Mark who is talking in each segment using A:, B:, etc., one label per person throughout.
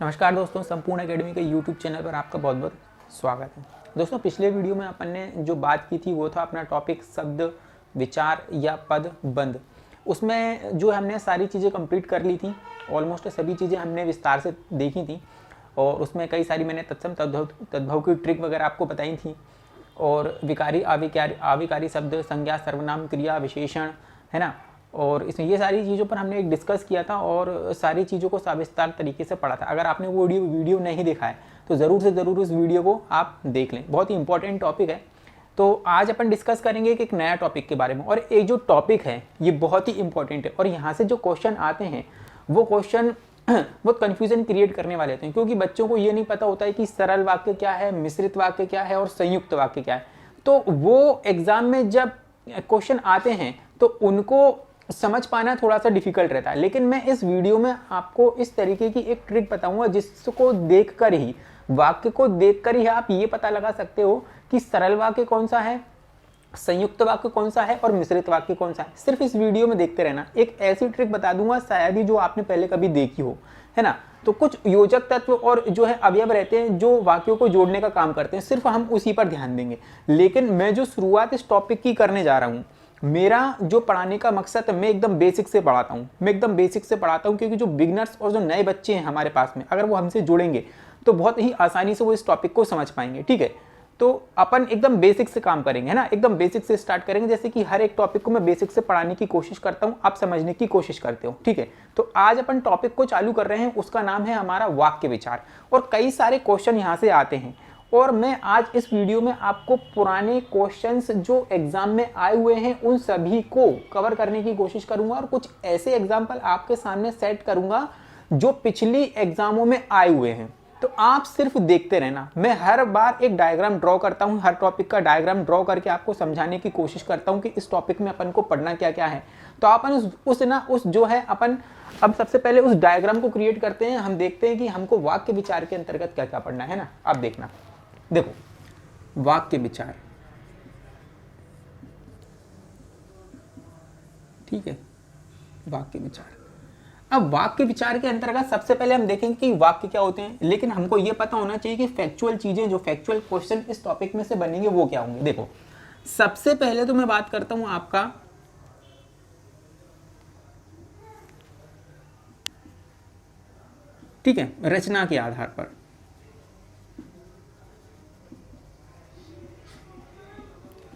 A: नमस्कार दोस्तों, संपूर्ण एकेडमी के यूट्यूब चैनल पर आपका बहुत बहुत स्वागत है। दोस्तों, पिछले वीडियो में अपन ने जो बात की थी वो था अपना टॉपिक शब्द, विचार या पद, बंध। उसमें जो हमने सारी चीज़ें कंप्लीट कर ली थी, ऑलमोस्ट सभी चीज़ें हमने विस्तार से देखी थी और उसमें कई सारी मैंने तत्सम तद्भव की ट्रिक वगैरह आपको बताई थी। और विकारी आविकारी शब्द, संज्ञा, सर्वनाम, क्रिया, विशेषण, है ना। और इसमें ये सारी चीज़ों पर हमने एक डिस्कस किया था और सारी चीज़ों को सविस्तार तरीके से पढ़ा था। अगर आपने वो वीडियो नहीं देखा है तो ज़रूर से ज़रूर उस वीडियो को आप देख लें, बहुत ही इंपॉर्टेंट टॉपिक है। तो आज अपन डिस्कस करेंगे एक नया टॉपिक के बारे में, और एक जो टॉपिक है ये बहुत ही इंपॉर्टेंट है और यहाँ से जो क्वेश्चन आते हैं वो क्वेश्चन बहुत कन्फ्यूजन क्रिएट करने वाले होते हैं, क्योंकि बच्चों को ये नहीं पता होता है कि सरल वाक्य क्या है, मिश्रित वाक्य क्या है और संयुक्त वाक्य क्या है। तो वो एग्जाम में जब क्वेश्चन आते हैं तो उनको समझ पाना थोड़ा सा डिफिकल्ट रहता है। लेकिन मैं इस वीडियो में आपको इस तरीके की एक ट्रिक बताऊंगा जिसको देखकर ही, वाक्य को देखकर ही आप ये पता लगा सकते हो कि सरल वाक्य कौन सा है, संयुक्त वाक्य कौन सा है और मिश्रित वाक्य कौन सा है। सिर्फ इस वीडियो में देखते रहना। एक ऐसी ट्रिक बता दूंगा शायद ही जो आपने पहले कभी देखी हो, है ना। तो कुछ योजक तत्व और जो है अवयव रहते हैं जो वाक्यों को जोड़ने का काम करते हैं, सिर्फ हम उसी पर ध्यान देंगे। लेकिन मैं जो शुरुआत इस टॉपिक की करने जा रहा हूँ, मेरा जो पढ़ाने का मकसद है, मैं एकदम बेसिक से पढ़ाता हूँ। क्योंकि जो बिगनर्स और जो नए बच्चे हैं हमारे पास में, अगर वो हमसे जुड़ेंगे तो बहुत ही आसानी से वो इस टॉपिक को समझ पाएंगे। ठीक है, तो अपन एकदम बेसिक से काम करेंगे, है ना, एकदम बेसिक से स्टार्ट करेंगे। जैसे कि हर एक टॉपिक को मैं बेसिक से पढ़ाने की कोशिश करता हूँ, आप समझने की कोशिश करते हो। ठीक है, तो आज अपन टॉपिक को चालू कर रहे हैं, उसका नाम है हमारा वाक्य विचार। और कई सारे क्वेश्चन यहाँ से आते हैं और मैं आज इस वीडियो में आपको पुराने क्वेश्चंस जो एग्जाम में आए हुए हैं उन सभी को कवर करने की कोशिश करूंगा और कुछ ऐसे एग्जाम्पल आपके सामने सेट करूंगा जो पिछली एग्जामों में आए हुए हैं। तो आप सिर्फ देखते रहना। मैं हर बार एक डायग्राम ड्रॉ करता हूं, हर टॉपिक का डायग्राम ड्रॉ करके आपको समझाने की कोशिश करता हूं कि इस टॉपिक में अपन को पढ़ना क्या क्या है। तो अपन उस जो है अपन अब सबसे पहले उस डायग्राम को क्रिएट करते हैं। हम देखते हैं कि हमको वाक्य विचार के अंतर्गत क्या क्या पढ़ना है ना। अब देखना, देखो वाक्य विचार, ठीक है, वाक्य विचार। अब वाक्य विचार के अंतर्गत सबसे पहले हम देखेंगे कि वाक्य क्या होते हैं, लेकिन हमको यह पता होना चाहिए कि फैक्चुअल चीजें, जो फैक्चुअल क्वेश्चन इस टॉपिक में से बनेंगे वो क्या होंगे। देखो, सबसे पहले तो मैं बात करता हूं आपका ठीक है रचना के आधार पर।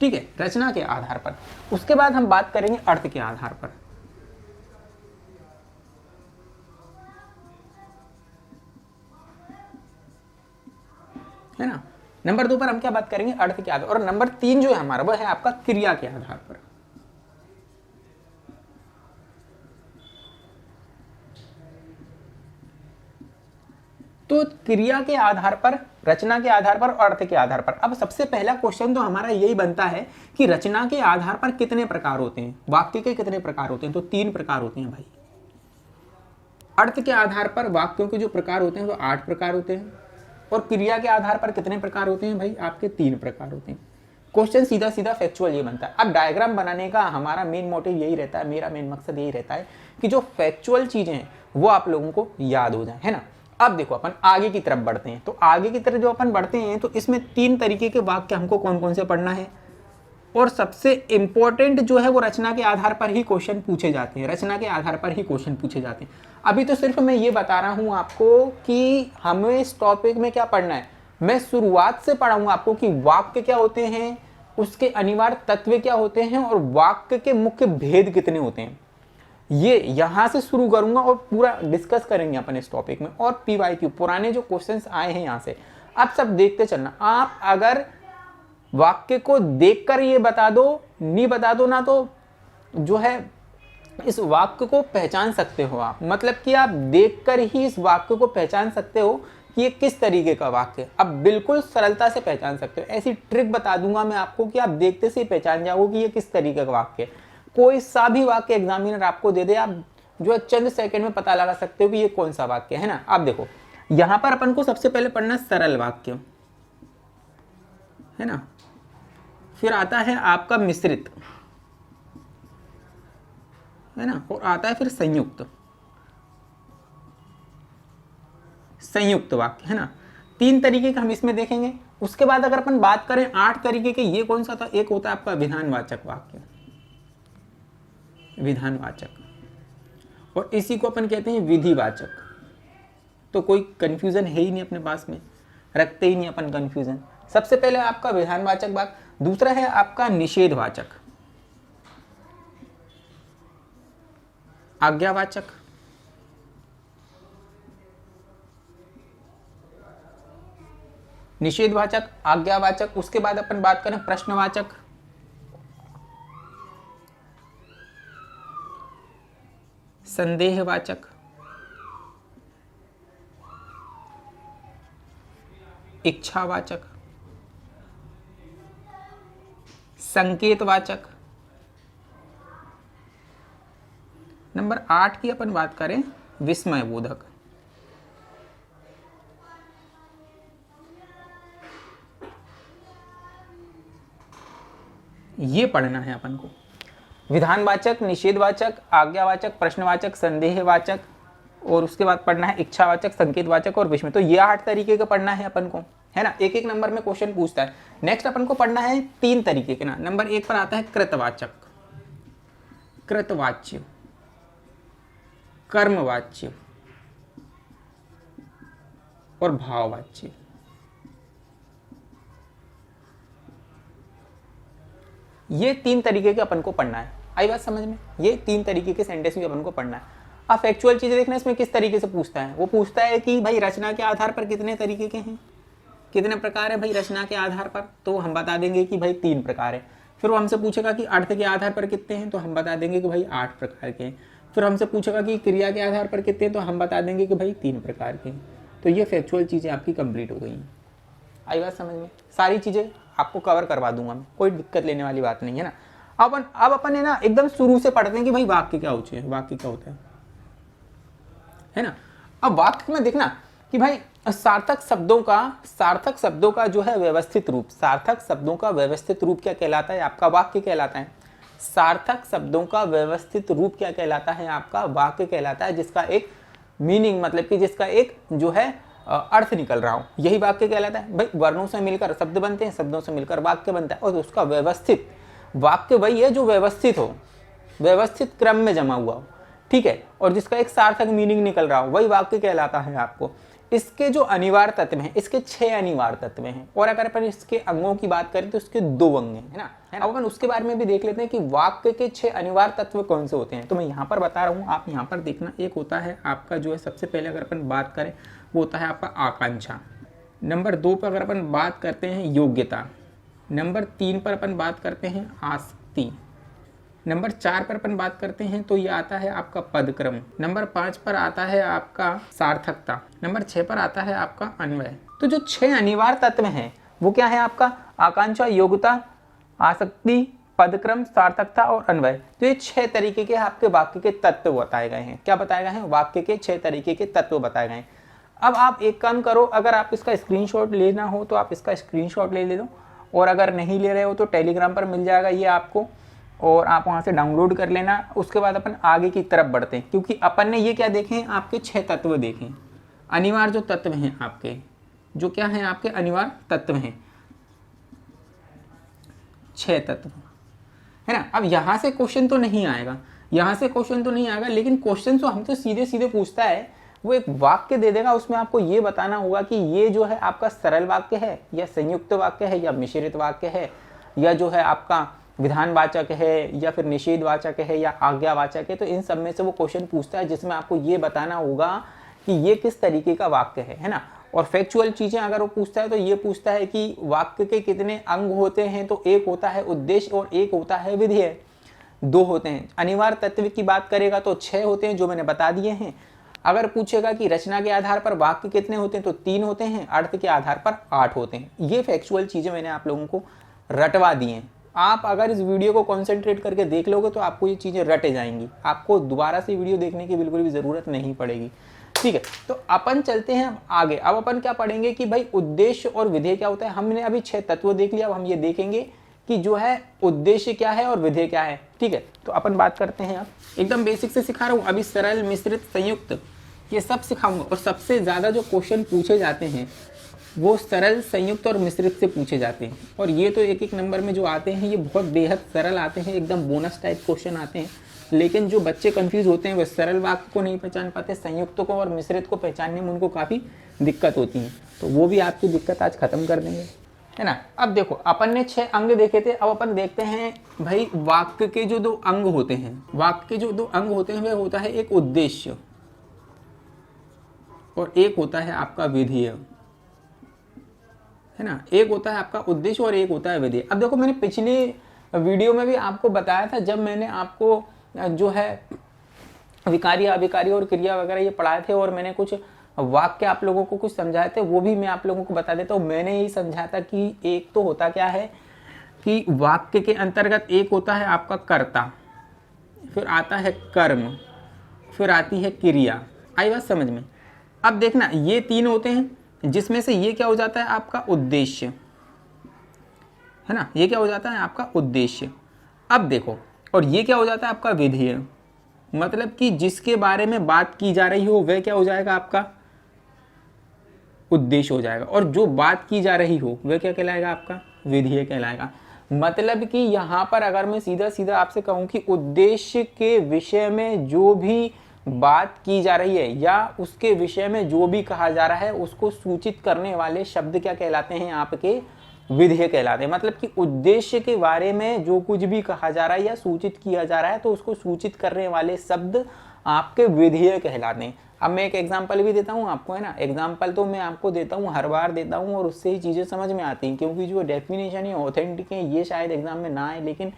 A: ठीक है, रचना के आधार पर। उसके बाद हम बात करेंगे अर्थ के आधार पर। है ना। नंबर 2 पर हम क्या बात करेंगे, अर्थ के आधार। और नंबर 3 जो है हमारा वो है आपका क्रिया के आधार पर। तो क्रिया के आधार पर, रचना के आधार पर और अर्थ के आधार पर। अब सबसे पहला क्वेश्चन तो हमारा यही बनता है कि रचना के आधार पर कितने प्रकार होते हैं, वाक्य के कितने प्रकार होते हैं। तो 3 प्रकार होते हैं भाई। अर्थ के आधार पर वाक्यों के जो प्रकार होते हैं वो 8 प्रकार होते हैं। और क्रिया के आधार पर कितने प्रकार होते हैं भाई, आपके 3 प्रकार होते हैं। क्वेश्चन सीधा सीधा फैक्चुअल ये बनता है। अब डायग्राम बनाने का हमारा मेन मोटिव यही रहता है, मेरा मेन मकसद यही रहता है कि जो फैक्चुअल चीजें हैं वो आप लोगों को याद हो जाए, है ना। अब देखो अपन आगे की तरफ बढ़ते हैं। तो आगे की तरफ जो अपन बढ़ते हैं तो इसमें 3 तरीके के वाक्य हमको कौन कौन से पढ़ना है। और सबसे इंपॉर्टेंट जो है वो रचना के आधार पर ही क्वेश्चन पूछे जाते हैं, रचना के आधार पर ही क्वेश्चन पूछे जाते हैं। अभी तो सिर्फ मैं ये बता रहा हूं आपको कि हमें इस टॉपिक में क्या पढ़ना है। मैं शुरुआत से पढ़ाऊंगा आपको कि वाक्य क्या होते हैं, उसके अनिवार्य तत्व क्या होते हैं और वाक्य के मुख्य भेद कितने होते हैं। ये यहां से शुरू करूंगा और पूरा डिस्कस करेंगे अपन इस टॉपिक में। और पीवाईक्यू, पुराने जो क्वेश्चंस आए हैं यहां से, अब सब देखते चलना। आप अगर वाक्य को देखकर ये बता दो, नहीं बता दो ना, तो जो है इस वाक्य को पहचान सकते हो आप। मतलब कि आप देखकर ही इस वाक्य को पहचान सकते हो कि ये किस तरीके का वाक्य है। अब बिल्कुल सरलता से पहचान सकते हो। ऐसी ट्रिक बता दूंगा मैं आपको कि आप देखते से ही पहचान जाओगे कि ये किस तरीके का वाक्य है। कोई सा भी वाक्य एग्जामिनर आपको दे दे, आप जो है चंद सेकंड में पता लगा सकते हो कि ये कौन सा वाक्य है ना। आप देखो, यहां पर अपन को सबसे पहले पढ़ना सरल वाक्य, है ना। फिर आता है आपका मिश्रित, है ना। और आता है फिर संयुक्त। संयुक्त वाक्य, है ना। 3 तरीके का हम इसमें देखेंगे। उसके बाद अगर अपन बात करें 8 तरीके के, ये कौन सा था, एक होता है आपका विधानवाचक वाक्य, विधानवाचक, और इसी को अपन कहते हैं विधिवाचक। तो कोई कंफ्यूजन है ही नहीं अपने पास में, रखते ही नहीं अपन कंफ्यूजन। सबसे पहले आपका विधानवाचक वाक्य, दूसरा है आपका निषेधवाचक, आज्ञावाचक, निषेधवाचक, आज्ञावाचक। उसके बाद अपन बात करें प्रश्नवाचक, संदेहवाचक, इच्छावाचक, संकेतवाचक। नंबर 8 की अपन बात करें विस्मयबोधक। ये पढ़ना है अपन को। विधानवाचक, निषेधवाचक, आज्ञावाचक, प्रश्नवाचक, संदेहवाचक, और उसके बाद पढ़ना है इच्छावाचक, संकेतवाचक और विस्मय। तो ये 8 तरीके का पढ़ना है अपन को, है ना। एक एक नंबर में क्वेश्चन पूछता है। नेक्स्ट अपन को पढ़ना है 3 तरीके के ना। नंबर 1 पर आता है कृतवाचक, कृतवाच्य, कर्मवाच्य और भाववाच्य। ये 3 तरीके के अपन को पढ़ना है। आई बात समझ में? ये 3 तरीके के सेंटेंस भी अपन को पढ़ना है। अब फैक्चुअल चीजें देखना, इसमें किस तरीके से पूछता है। वो पूछता है कि भाई रचना के आधार पर कितने तरीके के हैं, कितने प्रकार है भाई रचना के आधार पर, तो हम बता देंगे कि भाई 3 प्रकार है। फिर वो हमसे पूछेगा कि अर्थ के आधार पर कितने हैं, तो हम बता देंगे कि भाई 8 प्रकार के हैं। फिर हमसे पूछेगा कि क्रिया के आधार पर कितने हैं, तो हम बता देंगे कि भाई 3 प्रकार के हैं। तो ये फैक्चुअल चीज़ें आपकी कंप्लीट हो गई हैं। आई बात समझ में? सारी चीज़ें आपको कवर करवा दूंगा मैं, कोई दिक्कत लेने वाली बात नहीं है ना। अब अपन है ना एकदम शुरू से पढ़ते हैं कि भाई वाक्य क्या होते हैं, वाक्य क्या होता है ना। अब वाक्य में देखना कि भाई सार्थक शब्दों का जो है व्यवस्थित रूप, सार्थक शब्दों का व्यवस्थित रूप क्या कहलाता है, आपका वाक्य कहलाता है। सार्थक शब्दों का व्यवस्थित रूप क्या कहलाता है, आपका वाक्य कहलाता है, जिसका एक मीनिंग मतलब कि जिसका एक जो है अर्थ निकल रहा हो, यही वाक्य कहलाता है। भाई वर्णों से मिलकर शब्द बनते हैं, शब्दों से मिलकर वाक्य बनता है, और उसका व्यवस्थित वाक्य वही है जो व्यवस्थित हो, व्यवस्थित क्रम में जमा हुआ हो, ठीक है, और जिसका एक सार्थक मीनिंग निकल रहा हो, वही वाक्य कहलाता है आपको। इसके जो अनिवार्य तत्व हैं, इसके 6 अनिवार्य तत्व हैं, और अगर अपन इसके अंगों की बात करें तो इसके 2 अंग हैं, है ना। अब अपन उसके बारे में भी देख लेते हैं कि वाक्य के 6 अनिवार्य तत्व कौन से होते हैं। तो मैं यहाँ पर बता रहा हूँ, आप यहाँ पर देखना। एक होता है आपका जो है सबसे पहले अगर अपन बात करें वो होता है आपका आकांक्षा। नंबर 2 पर अगर अपन बात करते हैं योग्यता। नंबर 3 पर अपन बात करते हैं आसक्ति। नंबर 4 पर अपन बात करते हैं तो ये आता है आपका पदक्रम। नंबर 5 पर आता है आपका सार्थकता। नंबर 6 पर आता है आपका अन्वय। तो जो 6 अनिवार्य तत्व हैं वो क्या है आपका, आकांक्षा, योग्यता, आसक्ति, पदक्रम, सार्थकता और अन्वय। तो ये 6 तरीके के आपके वाक्य के तत्व बताए गए हैं। क्या बताए गए हैं, वाक्य के 6 तरीके के तत्व बताए गए हैं। अब आप एक काम करो, अगर आप इसका स्क्रीनशॉट लेना हो तो आप इसका स्क्रीनशॉट ले लो, और अगर नहीं ले रहे हो तो टेलीग्राम पर मिल जाएगा ये आपको, और आप वहाँ से डाउनलोड कर लेना। उसके बाद अपन आगे की तरफ बढ़ते हैं, क्योंकि अपन ने ये क्या देखे हैं, आपके 6 तत्व देखें, अनिवार्य जो तत्व हैं आपके, जो क्या हैं आपके अनिवार्य तत्व हैं, 6 तत्व, है ना। अब यहाँ से क्वेश्चन तो नहीं आएगा, लेकिन क्वेश्चन तो हमसे सीधे सीधे पूछता है, वो एक वाक्य दे देगा, उसमें आपको ये बताना होगा कि ये जो है आपका सरल वाक्य है या संयुक्त वाक्य है या मिश्रित वाक्य है, या जो है आपका विधानवाचक है या फिर निषेधवाचक है या आज्ञावाचक है। तो इन सब में से वो क्वेश्चन पूछता है जिसमें आपको ये बताना होगा कि ये किस तरीके का वाक्य है ना। और फैक्चुअल चीज़ें अगर वो पूछता है तो ये पूछता है कि वाक्य के कितने अंग होते हैं, तो एक होता है उद्देश्य और एक होता है विधेय, 2 होते हैं। अनिवार्य तत्व की बात करेगा तो 6 होते हैं जो मैंने बता दिए हैं। अगर पूछेगा कि रचना के आधार पर वाक्य कितने होते हैं तो 3 होते हैं, अर्थ के आधार पर 8 होते हैं। ये फैक्चुअल चीज़ें मैंने आप लोगों को रटवा दी हैं। आप अगर इस वीडियो को कॉन्सेंट्रेट करके देख लोगे तो आपको ये चीज़ें रटे जाएंगी, आपको दोबारा से वीडियो देखने की बिल्कुल भी ज़रूरत नहीं पड़ेगी, ठीक है। तो अपन चलते हैं आगे। अब अपन क्या पढ़ेंगे कि भाई उद्देश्य और विधेय क्या होता है। हमने अभी 6 तत्व देख लिया, अब हम ये देखेंगे कि जो है उद्देश्य क्या है और विधेय क्या है, ठीक है। तो अपन बात करते हैं, अब एकदम बेसिक से सिखा रहा हूँ। अभी सरल, मिश्रित, संयुक्त, ये सब सिखाऊंगा। और सबसे ज़्यादा जो क्वेश्चन पूछे जाते हैं वो सरल, संयुक्त और मिश्रित से पूछे जाते हैं। और ये तो एक एक नंबर में जो आते हैं ये बहुत बेहद सरल आते हैं, एकदम बोनस टाइप क्वेश्चन आते हैं। लेकिन जो बच्चे कंफ्यूज होते हैं वो सरल वाक्य को नहीं पहचान पाते, संयुक्त को और मिश्रित को पहचानने में उनको काफ़ी दिक्कत होती है। तो वो भी आपकी दिक्कत आज खत्म कर देंगे, है ना। अब देखो अपन ने 6 अंग देखे थे, अब अपन देखते हैं भाई वाक्य के जो 2 अंग होते हैं। वाक्य के जो 2 अंग होते हैं वह होता है एक उद्देश्य और एक होता है आपका विधेय, है ना। एक होता है आपका उद्देश्य और एक होता है विधेय। अब देखो मैंने पिछले वीडियो में भी आपको बताया था, जब मैंने आपको जो है विकारी, अविकारी और क्रिया वगैरह ये पढ़ाए थे और मैंने कुछ वाक्य आप लोगों को कुछ समझाए थे, वो भी मैं आप लोगों को बता देता हूँ। मैंने यही समझाया था कि एक तो होता क्या है कि वाक्य के अंतर्गत एक होता है आपका कर्ता, फिर आता है कर्म, फिर आती है क्रिया। आई बात समझ में। अब देखना ये 3 होते हैं जिसमें से ये क्या हो जाता है आपका उद्देश्य, है ना। ये क्या हो जाता है आपका उद्देश्य। अब देखो और ये क्या हो जाता है आपका विधेय, मतलब कि जिसके बारे में बात की जा रही हो वह क्या हो जाएगा आपका उद्देश्य हो जाएगा, और जो बात की जा रही हो वह क्या कहलाएगा आपका विधेय कहलाएगा। मतलब कि यहाँ पर अगर मैं सीधा सीधा आपसे कहूँ कि उद्देश्य के विषय में जो भी बात की जा रही है या उसके विषय में जो भी कहा जा रहा है उसको सूचित करने वाले शब्द क्या कहलाते हैं आपके विधेय कहलाते हैं। मतलब कि उद्देश्य के बारे में जो कुछ भी कहा जा रहा है या सूचित किया जा रहा है तो उसको सूचित करने वाले शब्द आपके विधेय कहलाते हैं। अब मैं एक एग्जांपल भी देता हूँ आपको, है ना। एग्जांपल तो मैं आपको देता हूँ, हर बार देता हूँ और उससे ही चीज़ें समझ में आती हैं, क्योंकि जो डेफिनेशन या ऑथेंटिक है ये शायद एग्जाम में ना आए, लेकिन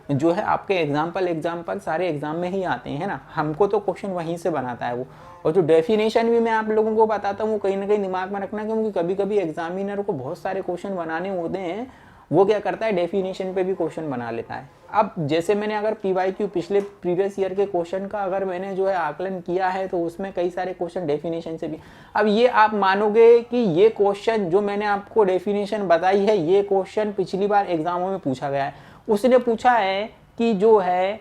A: जो है आपके एग्जाम्पल सारे एग्जाम में ही आते हैं, है ना। हमको तो क्वेश्चन वहीं से बनाता है वो। और जो डेफिनेशन भी मैं आप लोगों को बताता हूँ वो कहीं ना कहीं दिमाग में रखना, क्योंकि कभी कभी एग्जामिनर को बहुत सारे क्वेश्चन बनाने होते हैं, वो क्या करता है डेफिनेशन पे भी क्वेश्चन बना लेता है। अब जैसे मैंने अगर PYQ पिछले प्रीवियस ईयर के क्वेश्चन का अगर मैंने जो है आकलन किया है तो उसमें कई सारे क्वेश्चन डेफिनेशन से भी। अब ये आप मानोगे कि ये क्वेश्चन जो मैंने आपको डेफिनेशन बताई है ये क्वेश्चन पिछली बार एग्जामों में पूछा गया है। उसने पूछा है कि जो है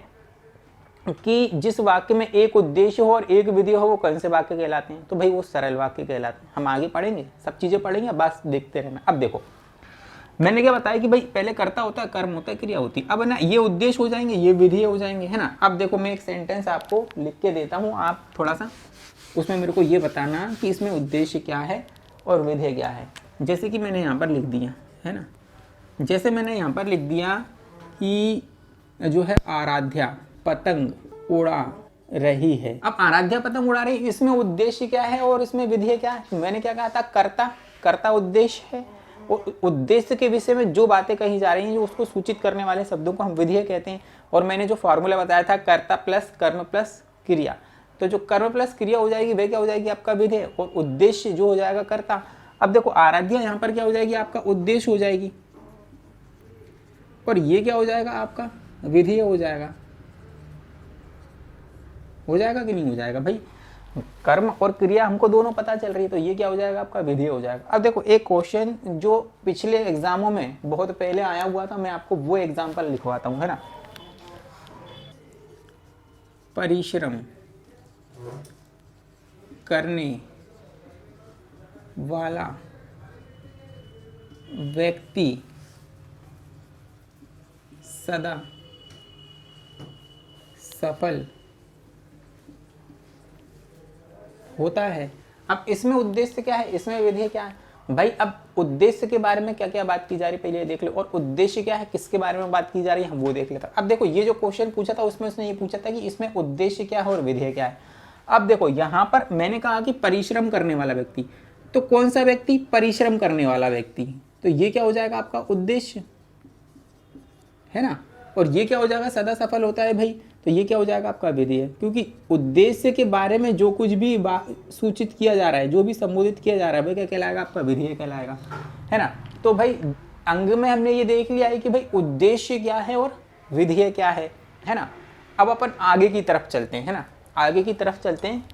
A: कि जिस वाक्य में एक उद्देश्य हो और एक विधेय हो वो कौन से वाक्य कहलाते हैं, तो भाई वो सरल वाक्य कहलाते हैं। हम आगे पढ़ेंगे, सब चीज़ें पढ़ेंगे, बस देखते रहना। अब देखो मैंने क्या बताया कि भाई पहले कर्ता होता है, कर्म होता है, क्रिया होती है। अब ना ये उद्देश्य हो जाएंगे, ये विधेय हो जाएंगे, है ना। अब देखो मैं एक सेंटेंस आपको लिख के देता हूँ, आप थोड़ा सा उसमें मेरे को ये बताना कि इसमें उद्देश्य क्या है और विधेय क्या है। जैसे कि मैंने यहाँ पर लिख दिया, है ना। जैसे मैंने यहाँ पर लिख दिया कि जो है आराध्या पतंग उड़ा रही है। अब आराध्या पतंग उड़ा रही है, इसमें उद्देश्य क्या है और इसमें विधेय क्या है। मैंने क्या कहा था, कर्ता उद्देश्य है। उद्देश्य के विषय में जो बातें कही जा रही हैं, जो उसको सूचित करने वाले शब्दों को हम विधेय कहते हैं। और मैंने जो फॉर्मूला बताया था कर्ता प्लस कर्म प्लस क्रिया, तो जो कर्म प्लस क्रिया हो जाएगी वह क्या हो जाएगी आपका विधेय, और उद्देश्य जो हो जाएगा कर्ता। अब देखो आराध्या यहाँ पर क्या हो जाएगी आपका उद्देश्य हो जाएगी, और ये क्या हो जाएगा आपका विधेय हो जाएगा। हो जाएगा कि नहीं हो जाएगा भाई, कर्म और क्रिया हमको दोनों पता चल रही है, तो ये क्या हो जाएगा आपका विधेय हो जाएगा। अब देखो एक क्वेश्चन जो पिछले एग्जामों में बहुत पहले आया हुआ था, मैं आपको वो एग्जांपल लिखवाता हूँ, है ना। परिश्रम करने वाला व्यक्ति सदा सफल होता है। अब इसमें उद्देश्य क्या है, इसमें विधेय क्या है भाई। अब उद्देश्य के बारे में क्या क्या बात की जा रही है पहले देख लो, और उद्देश्य क्या है किसके बारे में बात की जा रही है हम वो देख लेते हैं। अब देखो ये जो क्वेश्चन पूछा था उसमें उसने ये पूछा था कि इसमें उद्देश्य क्या है और विधेय क्या है। अब देखो यहाँ पर मैंने कहा कि परिश्रम करने वाला व्यक्ति, तो कौन सा व्यक्ति, परिश्रम करने वाला व्यक्ति, तो ये क्या हो जाएगा आपका उद्देश्य, है ना। और ये क्या हो जाएगा सदा सफल होता है भाई, तो ये क्या हो जाएगा आपका विधेय, क्योंकि उद्देश्य के बारे में जो कुछ भी सूचित किया जा रहा है, जो भी संबोधित किया जा रहा है भाई क्या कहलाएगा आपका विधेय कहलाएगा, है ना। तो भाई अंग में हमने ये देख लिया है कि भाई उद्देश्य क्या है और विधेय क्या है ना। अब अपन आगे की तरफ चलते हैं, है ना, आगे की तरफ चलते हैं।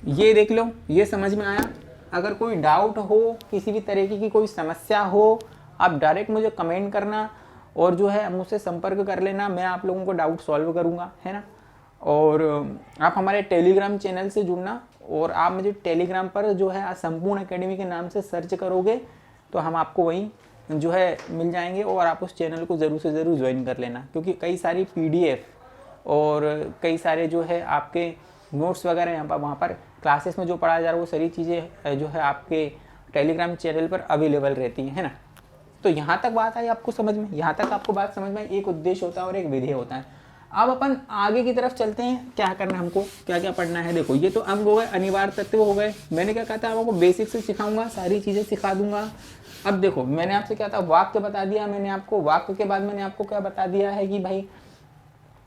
A: ये देख लो, ये समझ में आया। अगर कोई डाउट हो, किसी भी तरीके की कोई समस्या हो, आप डायरेक्ट मुझे कमेंट करना और जो है मुझसे संपर्क कर लेना, मैं आप लोगों को डाउट सॉल्व करूंगा, है ना। और आप हमारे टेलीग्राम चैनल से जुड़ना और आप मुझे टेलीग्राम पर जो है संपूर्ण एकेडमी के नाम से सर्च करोगे तो हम आपको वहीं जो है मिल जाएंगे, और आप उस चैनल को ज़रूर से ज़रूर ज्वाइन कर लेना, क्योंकि कई सारी PDF और कई सारे जो है आपके नोट्स वगैरह यहाँ पर वहाँ पर क्लासेस में जो पढ़ाया जा रहा है वो सारी चीज़ें जो है आपके टेलीग्राम चैनल पर अवेलेबल रहती हैं, है ना। तो यहाँ तक बात आई आपको समझ में, यहाँ तक आपको बात समझ में, एक उद्देश्य होता है और एक विधेय होता है। अब अपन आगे की तरफ चलते हैं, क्या करना है हमको, क्या क्या पढ़ना है। देखो ये तो अंग हो गए, अनिवार्य तत्व हो गए। मैंने क्या कहा था आपको बेसिक से सिखाऊंगा, सारी चीज़ें सिखा दूंगा। अब देखो मैंने आपसे क्या था, वाक्य बता दिया मैंने आपको, वाक्य के बाद मैंने आपको क्या बता दिया है कि भाई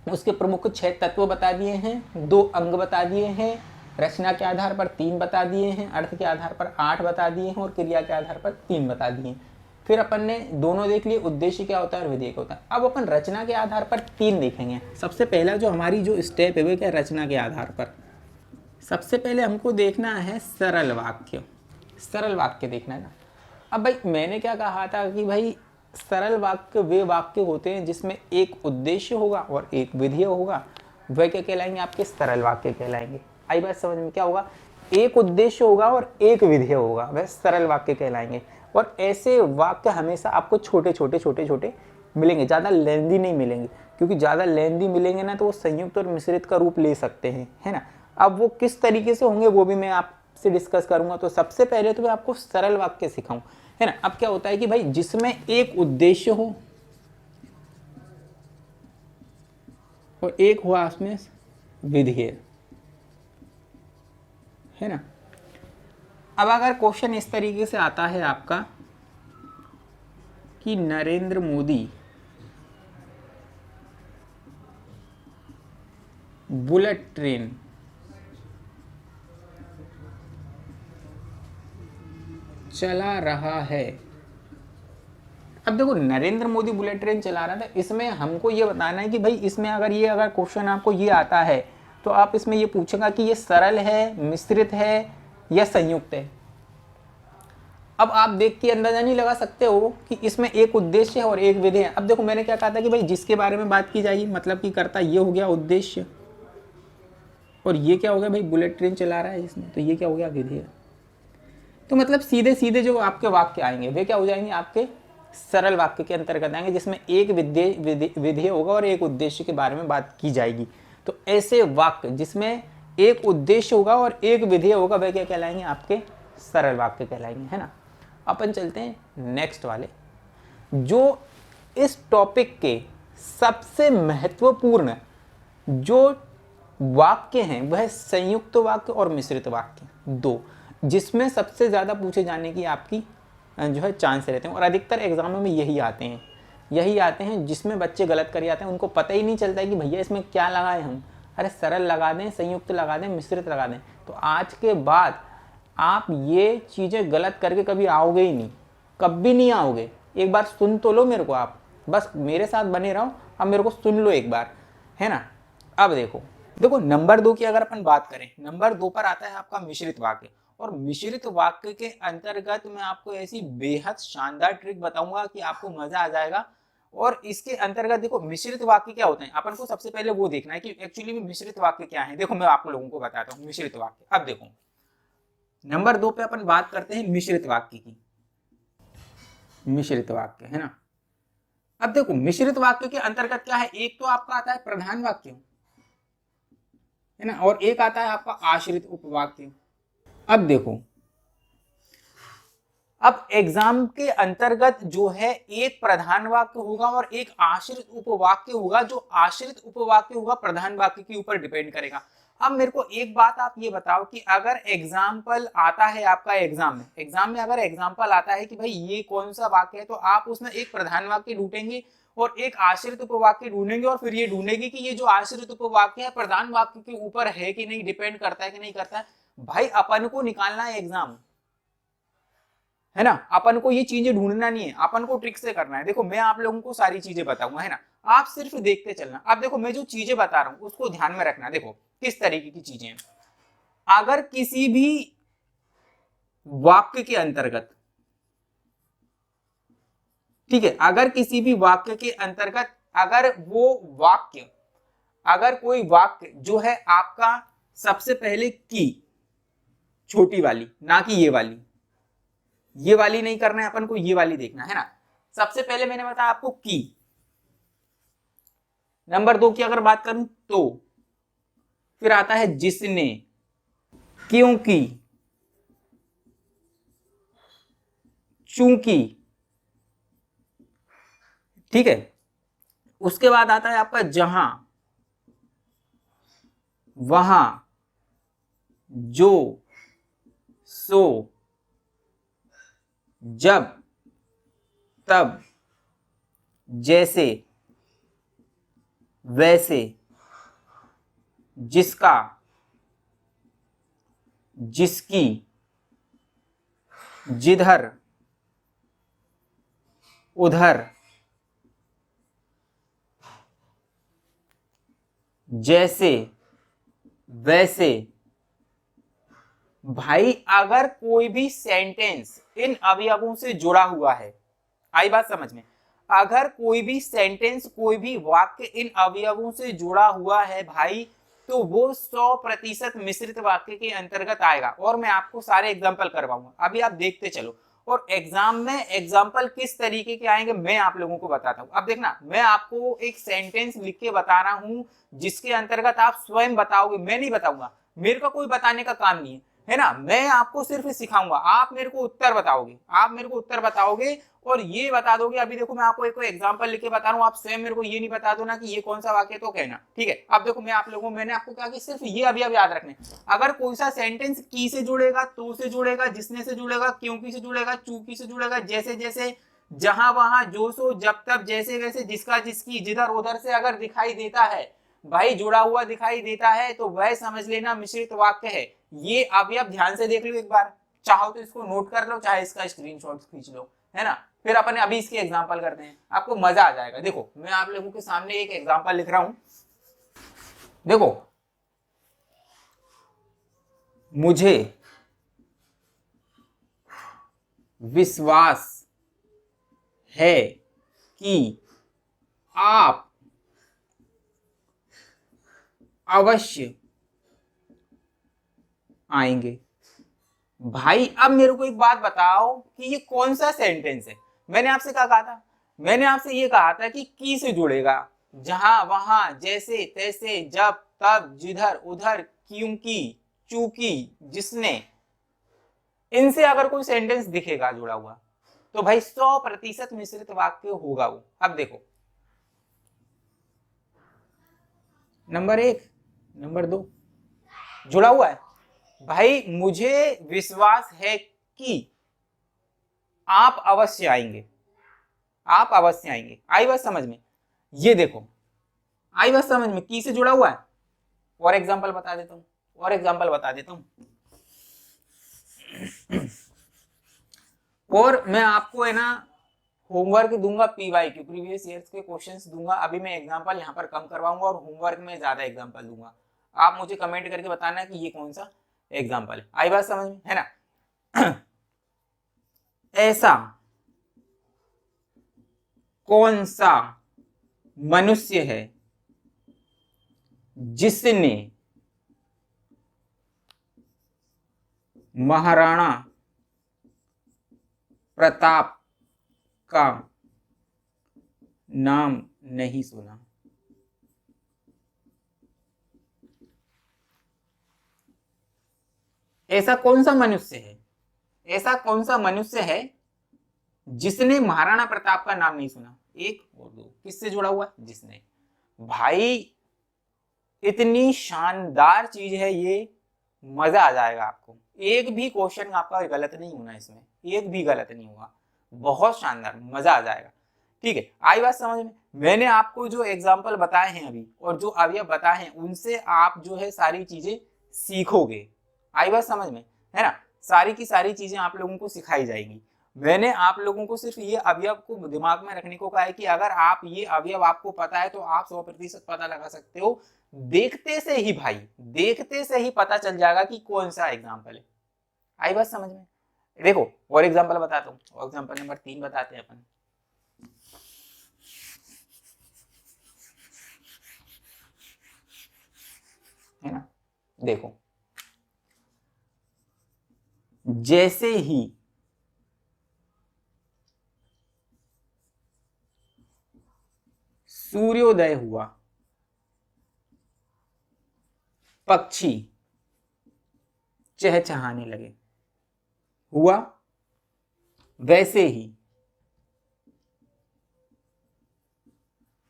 A: उसके प्रमुख 6 तत्व बता दिए हैं, 2 अंग बता दिए हैं, रचना के आधार पर 3 बता दिए हैं, अर्थ के आधार पर 8 बता दिए हैं और क्रिया के आधार पर 3 बता दिए हैं। फिर अपन ने दोनों देख लिए, उद्देश्य क्या होता है और विधेय क्या होता है। अब अपन रचना के आधार पर 3 देखेंगे। सबसे पहला जो हमारी जो स्टेप है वो क्या, रचना के आधार पर सबसे पहले हमको देखना है सरल वाक्य। सरल वाक्य देखना है ना। अब भाई मैंने क्या कहा था कि भाई सरल वाक्य वे वाक्य होते हैं जिसमें एक उद्देश्य होगा और एक विधेय होगा, वह क्या कहलाएंगे, आपके सरल वाक्य कहलाएंगे। आई बात समझ में, क्या होगा, एक उद्देश्य होगा और एक विधेय होगा, वह सरल वाक्य कहलाएंगे। और ऐसे वाक्य हमेशा आपको छोटे छोटे मिलेंगे, ज़्यादा लेंदी नहीं मिलेंगे, क्योंकि ज़्यादा लेंदी मिलेंगे ना तो वो संयुक्त और मिश्रित का रूप ले सकते हैं, है ना। अब वो किस तरीके से होंगे वो भी मैं आपसे डिस्कस करूंगा। तो सबसे पहले तो मैं आपको सरल वाक्य सिखाऊं, है ना। अब क्या होता है कि भाई जिसमें एक उद्देश्य हो और एक हुआ उसमें विधेय, है ना। अब अगर क्वेश्चन इस तरीके से आता है आपका कि नरेंद्र मोदी बुलेट ट्रेन चला रहा है। अब देखो नरेंद्र मोदी बुलेट ट्रेन चला रहा था, इसमें हमको ये बताना है कि भाई इसमें अगर क्वेश्चन आपको ये आता है तो आप इसमें ये पूछेगा कि ये सरल है, मिश्रित है या संयुक्त है। अब आप देख के अंदाजा नहीं लगा सकते हो कि इसमें एक उद्देश्य है और एक विधेय है। अब देखो मैंने क्या कहा था कि भाई जिसके बारे में बात की जाएगी, मतलब कि करता ये हो गया उद्देश्य, और ये क्या हो गया भाई बुलेट ट्रेन चला रहा है इसमें, तो ये क्या हो गया विधेय। तो मतलब सीधे सीधे जो आपके वाक्य आएंगे वे क्या हो जाएंगे, आपके सरल वाक्य के अंतर्गत आएंगे, जिसमें एक विधेय होगा और एक उद्देश्य के बारे में बात की जाएगी। तो ऐसे वाक्य जिसमें एक उद्देश्य होगा और एक विधेय होगा वह क्या कहलाएंगे, आपके सरल वाक्य कहलाएंगे, है ना। अपन चलते हैं नेक्स्ट वाले, जो इस टॉपिक के सबसे महत्वपूर्ण जो वाक्य हैं वह संयुक्त वाक्य और मिश्रित वाक्य, दो, जिसमें सबसे ज़्यादा पूछे जाने की आपकी जो है चांस रहते हैं, और अधिकतर एग्जामों में यही आते हैं जिसमें बच्चे गलत कर जाते हैं। उनको पता ही नहीं चलता है कि भैया इसमें क्या लगाएं हम, अरे सरल लगा दें, संयुक्त लगा दें, मिश्रित लगा दें। तो आज के बाद आप ये चीज़ें गलत करके कभी आओगे ही नहीं, कभी नहीं आओगे। एक बार सुन तो लो मेरे को, आप बस मेरे साथ बने रहो, अब मेरे को सुन लो एक बार, है ना। अब देखो नंबर 2 की अगर अपन बात करें, नंबर 2 पर आता है आपका मिश्रित वाक्य। और मिश्रित वाक्य के अंतर्गत मैं आपको ऐसी बेहद शानदार ट्रिक बताऊंगा कि आपको मजा आ जाएगा। और इसके अंतर्गत देखो मिश्रित वाक्य क्या होते हैं, अपन को सबसे पहले वो देखना है कि एक्चुअली में मिश्रित वाक्य क्या है। देखो मैं आप लोगों को बताता हूँ मिश्रित वाक्य। अब देखो नंबर 2 पे अपन बात करते हैं मिश्रित वाक्य की, मिश्रित वाक्य, है ना। अब देखो मिश्रित वाक्य के अंतर्गत क्या है, एक तो आपका आता है प्रधान वाक्य, है ना, और एक आता है आपका आश्रित उपवाक्य। अब देखो अब एग्जाम के अंतर्गत जो है एक प्रधान वाक्य होगा और एक आश्रित उपवाक्य होगा। जो आश्रित उपवाक्य होगा प्रधान वाक्य के ऊपर डिपेंड करेगा। अब मेरे को एक बात आप ये बताओ कि अगर एग्जाम्पल आता है आपका एग्जाम में अगर एग्जाम्पल आता है कि भाई ये कौन सा वाक्य है, तो आप उसमें एक प्रधान वाक्य ढूंढेंगे और एक आश्रित उपवाक्य ढूंढेंगे, और फिर ये ढूंढेंगे कि ये जो आश्रित उपवाक्य है प्रधान वाक्य के ऊपर है कि नहीं, डिपेंड करता है कि नहीं करता है। भाई अपन को निकालना है एग्जाम, है ना, अपन को ये चीजें ढूंढना नहीं है, अपन को ट्रिक से करना है। देखो मैं आप लोगों को सारी चीजें बताऊंगा, है ना, आप सिर्फ देखते चलना। अब देखो मैं जो चीजें बता रहा हूं उसको ध्यान में रखना। देखो किस तरीके की चीजें हैं, अगर किसी भी वाक्य के अंतर्गत, ठीक है, अगर किसी भी वाक्य के अंतर्गत अगर कोई वाक्य जो है आपका सबसे पहले की, छोटी वाली, ना कि ये वाली। ये वाली नहीं करना है अपन को, ये वाली देखना है ना। सबसे पहले मैंने बताया आपको की। नंबर 2 की अगर बात करूं तो फिर आता है जिसने, क्योंकि, चूंकि। ठीक है, उसके बाद आता है आपका जहां, वहां, जो, सो, जब, तब, जैसे, वैसे, जिसका, जिसकी, जिधर, उधर, जैसे, वैसे। भाई अगर कोई भी सेंटेंस इन अवयवों से जुड़ा हुआ है, आई बात समझ में, अगर कोई भी सेंटेंस, कोई भी वाक्य इन अवयवों से जुड़ा हुआ है भाई, तो वो 100% मिश्रित वाक्य के अंतर्गत आएगा। और मैं आपको सारे एग्जाम्पल करवाऊंगा, अभी आप देखते चलो। और एग्जाम में एग्जाम्पल किस तरीके के आएंगे मैं आप लोगों को बताता हूं। अब देखना, मैं आपको एक सेंटेंस लिख के बता रहा हूं जिसके अंतर्गत आप स्वयं बताओगे, मैं नहीं बताऊंगा, मेरे को कोई बताने का काम नहीं है ना। मैं आपको सिर्फ सिखाऊंगा, आप मेरे को उत्तर बताओगे, आप मेरे को उत्तर बताओगे और ये बता दोगे। अभी देखो मैं आपको एक एग्जांपल लिख के बता रहा हूँ, आप स्वयं मेरे को ये नहीं बता दो ना कि ये कौन सा वाक्य, तो कहना ठीक है। अब देखो मैं आप लोगों, मैंने आपको कहा कि सिर्फ ये अभी अब याद रखने, अगर कोई सा सेंटेंस की से जुड़ेगा, तो से जुड़ेगा, जिसने से जुड़ेगा, क्योंकि से जुड़ेगा, चूंकि से जुड़ेगा, जैसे जैसे, जहां वहां, जो सो, जब तब, जैसे वैसे, जिसका जिसकी, जिधर उधर से अगर दिखाई देता है भाई, जुड़ा हुआ दिखाई देता है, तो वह समझ लेना मिश्रित वाक्य है। ये अभी आप ध्यान से देख लो एक बार, चाहो तो इसको नोट कर लो, चाहे इसका स्क्रीनशॉट खींच लो, है ना। फिर अपन अभी इसके एग्जांपल करते हैं, आपको मजा आ जाएगा। देखो मैं आप लोगों के सामने एक एग्जांपल लिख रहा हूं। देखो, मुझे विश्वास है कि आप अवश्य आएंगे। भाई अब मेरे को एक बात बताओ कि ये कौन सा सेंटेंस है। मैंने आपसे क्या कहा था, मैंने आपसे ये कहा था कि की से जुड़ेगा, जहां वहां, जैसे तैसे, जब तब, जिधर उधर, क्योंकि, चूंकि, जिसने, इनसे अगर कोई सेंटेंस दिखेगा जुड़ा हुआ, तो भाई 100% मिश्रित वाक्य होगा वो। अब देखो नंबर 1, नंबर 2 जुड़ा हुआ है भाई, मुझे विश्वास है कि आप अवश्य आएंगे, आप अवश्य आएंगे। आई बात समझ में, ये देखो आई बात समझ में, की से जुड़ा हुआ है। और एग्जांपल बता देता हूं, और एग्जांपल बता देता हूं। और मैं आपको है ना होमवर्क दूंगा, पीवाईक्यू प्रीवियस ईयर्स के क्वेश्चंस दूंगा। अभी मैं एग्जांपल यहाँ पर कम करवाऊंगा और होमवर्क में ज्यादा एग्जांपल दूंगा। आप मुझे कमेंट करके बताना कि ये कौन सा एग्जांपल है। आई बात समझ में, है ना। ऐसा कौन सा मनुष्य है जिसने महाराणा प्रताप का नाम नहीं सुना। ऐसा कौन सा मनुष्य है, ऐसा कौन सा मनुष्य है जिसने महाराणा प्रताप का नाम नहीं सुना। 1 और 2 किससे जुड़ा हुआ, जिसने। भाई इतनी शानदार चीज है ये, मजा आ जाएगा आपको। एक भी क्वेश्चन आपका गलत नहीं होना इसमें, एक भी गलत नहीं होगा, बहुत शानदार, मजा आ जाएगा। ठीक है, आई बात समझ में। मैंने आपको जो एग्जाम्पल बताए हैं अभी और जो अवयव बताए हैं, उनसे आप जो है सारी चीजें सीखोगे। आई बात समझ में, है ना। सारी की सारी चीजें आप लोगों को सिखाई जाएंगी। मैंने आप लोगों को सिर्फ ये अवयव को दिमाग में रखने को कहा है कि अगर आप ये अवयव आपको पता है तो आप 100% पता लगा सकते हो। देखते से ही भाई, देखते से ही पता चल जाएगा कि कौन सा एग्जाम्पल है। आई बात समझ में। देखो और एग्जाम्पल बताता हूँ, और एग्जाम्पल नंबर 3 बताते हैं अपन। है ना, देखो जैसे ही सूर्योदय हुआ पक्षी चहचहाने लगे। हुआ वैसे ही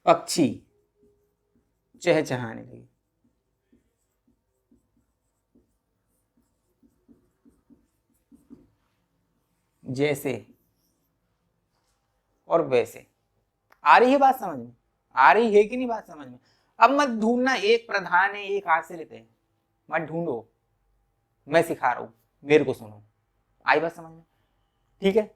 A: पक्षी चहचहाने लगे। जैसे और वैसे। आ रही है बात समझ में? आ रही है कि नहीं बात समझ में? अब मत ढूंढना एक प्रधान है एक आश्रित है, मत ढूंढो, मैं सिखा रहा हूं, मेरे को सुनो। आई बात समझ में? ठीक है।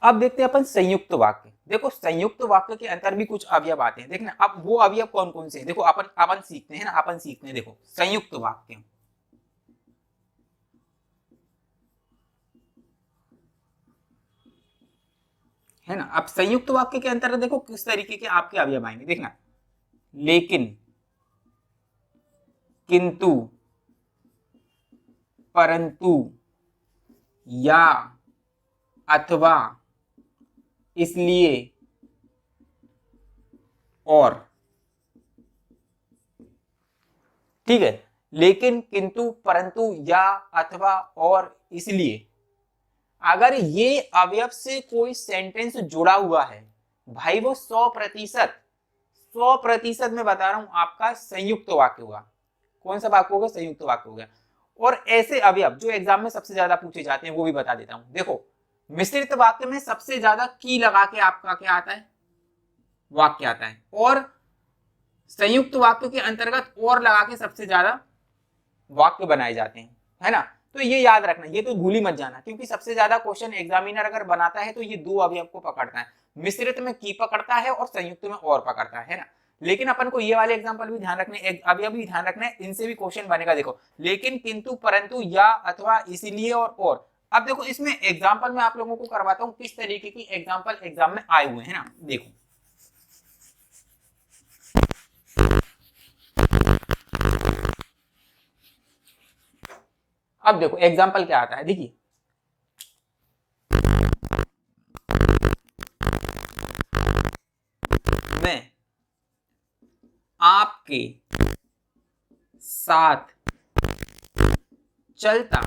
A: अब देखते हैं अपन संयुक्त वाक्य। देखो संयुक्त वाक्य के अंदर भी कुछ अवयव आते हैं। देखना अब वो अवयव कौन कौन से हैं। देखो अपन अपन सीखते हैं ना, अपन सीखते हैं। देखो संयुक्त वाक्य है ना। अब संयुक्त वाक्य के अंतर्गत देखो किस तरीके के आपके अवयव आएंगे। देखना लेकिन, किंतु, परंतु, या, अथवा, इसलिए, और। ठीक है। लेकिन, किंतु, परंतु, या, अथवा, और, इसलिए। अगर ये अवयव से कोई सेंटेंस जुड़ा हुआ है भाई, वो 100% में बता रहा हूं आपका संयुक्त वाक्य होगा। कौन सा वाक्य होगा? संयुक्त वाक्य होगा। और ऐसे अवयव जो एग्जाम में सबसे ज्यादा पूछे जाते हैं वो भी बता देता हूं। देखो मिश्रित वाक्य में सबसे ज्यादा की लगा के आपका क्या आता है? वाक्य आता है। और संयुक्त वाक्य के अंतर्गत और लगा के सबसे ज्यादा वाक्य बनाए जाते हैं, है ना। तो ये याद रखना, ये तो भूल ही मत जाना, क्योंकि सबसे ज्यादा क्वेश्चन एग्जामिनर अगर बनाता है तो ये दो अवयव को पकड़ता है। मिश्रित में की पकड़ता है और संयुक्त में और पकड़ता है ना। लेकिन अपन को ये वाले एग्जांपल भी ध्यान रखने, अवयव भी ध्यान रखना है, इनसे भी क्वेश्चन बनेगा। देखो लेकिन, किंतु, परंतु, या, अथवा, इसीलिए, और। अब देखो इसमें एग्जाम्पल में आप लोगों को करवाता हूँ किस तरीके की एग्जाम्पल एग्जाम में आए हुए हैं ना। देखो अब देखो एग्जाम्पल क्या आता है, देखिए मैं आपके साथ चलता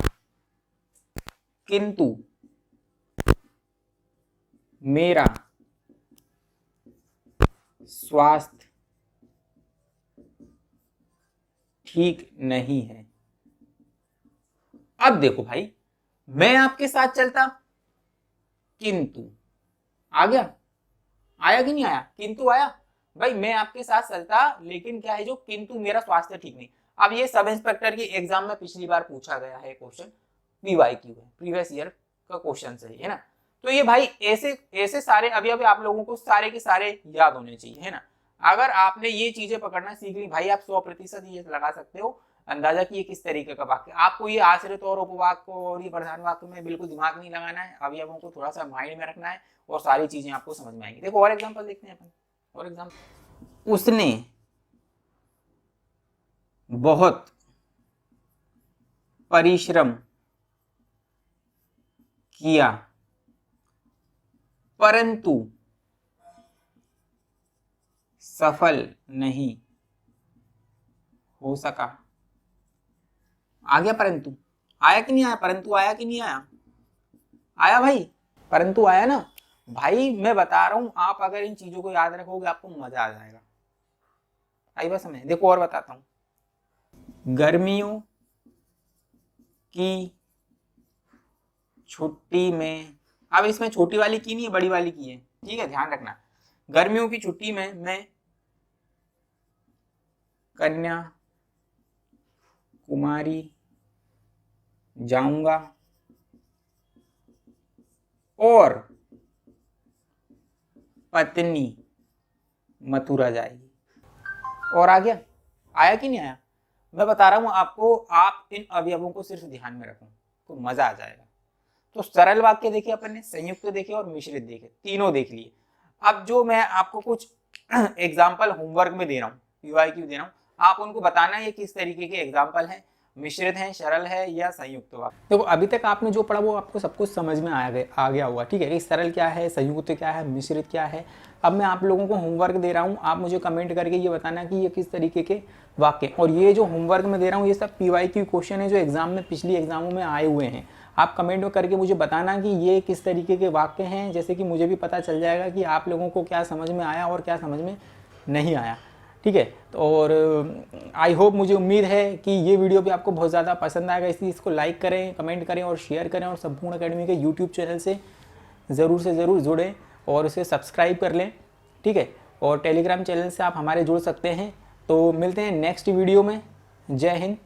A: किंतु मेरा स्वास्थ्य ठीक नहीं है। अब देखो भाई, मैं आपके साथ चलता किंतु आ गया, आया कि नहीं आया? किंतु आया भाई। मैं आपके साथ चलता लेकिन क्या है जो, किंतु मेरा स्वास्थ्य ठीक नहीं। अब ये सब इंस्पेक्टर की एग्जाम में पिछली बार पूछा गया है क्वेश्चन, पीवाईक्यू है, प्रीवियस ईयर का क्वेश्चन है ना। तो ये भाई ऐसे ऐसे सारे अवयव आप लोगों को सारे के सारे याद होने चाहिए, है ना। अगर आपने ये चीजें पकड़ना सीख ली भाई, आप 100% ये लगा सकते हो अंदाजा कि ये किस तरीके का वाक्य। आपको ये आश्रित और उपवाक्य और ये प्रधान वाक्य में बिल्कुल दिमाग नहीं लगाना है, अवयवों को थोड़ा सा माइंड में रखना है और सारी चीजें आपको समझ में आएंगी। देखो और एग्जांपल देखते हैं अपन। और एग्जांपल, उसने बहुत परिश्रम किया परंतु सफल नहीं हो सका। आ गया परंतु? आया कि नहीं आया? परंतु आया कि नहीं आया? आया भाई, परंतु आया ना। भाई मैं बता रहा हूं, आप अगर इन चीजों को याद रखोगे आपको मजा आ जाएगा। आई बस हमें। देखो और बताता हूं, गर्मियों की छुट्टी में, अब इसमें छोटी वाली की नहीं है, बड़ी वाली की है, ठीक है, ध्यान रखना। गर्मियों की छुट्टी में मैं कन्या कुमारी जाऊंगा और पत्नी मथुरा जाएगी। और आ गया? आया कि नहीं आया? मैं बता रहा हूं आपको, आप इन अवयवों को सिर्फ ध्यान में रखो तो मजा आ जाएगा। तो सरल वाक्य देखे अपन ने, संयुक्त देखे और मिश्रित देखे, तीनों देख लिए। अब जो मैं आपको कुछ एग्जाम्पल होमवर्क में दे रहा हूँ, पीवाईक्यू दे रहा हूँ, आप उनको बताना ये किस तरीके के एग्जाम्पल हैं, मिश्रित हैं, सरल है या संयुक्त वाक्य। देखो अभी तक आपने जो पढ़ा वो आपको सब कुछ समझ में आ गया होगा, ठीक है, कि सरल क्या है, संयुक्त क्या है, मिश्रित क्या है। अब मैं आप लोगों को होमवर्क दे रहा हूँ, आप मुझे कमेंट करके ये बताना कि ये किस तरीके के वाक्य, और ये जो होमवर्क में दे रहा हूँ ये सब पीवाईक्यू क्वेश्चन है जो एग्जाम में पिछली एग्जामों में आए हुए हैं। आप कमेंट में करके मुझे बताना कि ये किस तरीके के वाक्य हैं, जैसे कि मुझे भी पता चल जाएगा कि आप लोगों को क्या समझ में आया और क्या समझ में नहीं आया, ठीक है। तो और आई होप, मुझे उम्मीद है कि ये वीडियो भी आपको बहुत ज़्यादा पसंद आएगा, इसलिए इसको लाइक करें, कमेंट करें और शेयर करें, और संपूर्ण अकेडमी के यूट्यूब चैनल से ज़रूर जुड़ें और उसे सब्सक्राइब कर लें, ठीक है। और टेलीग्राम चैनल से आप हमारे जुड़ सकते हैं। तो मिलते हैं नेक्स्ट वीडियो में। जय हिंद।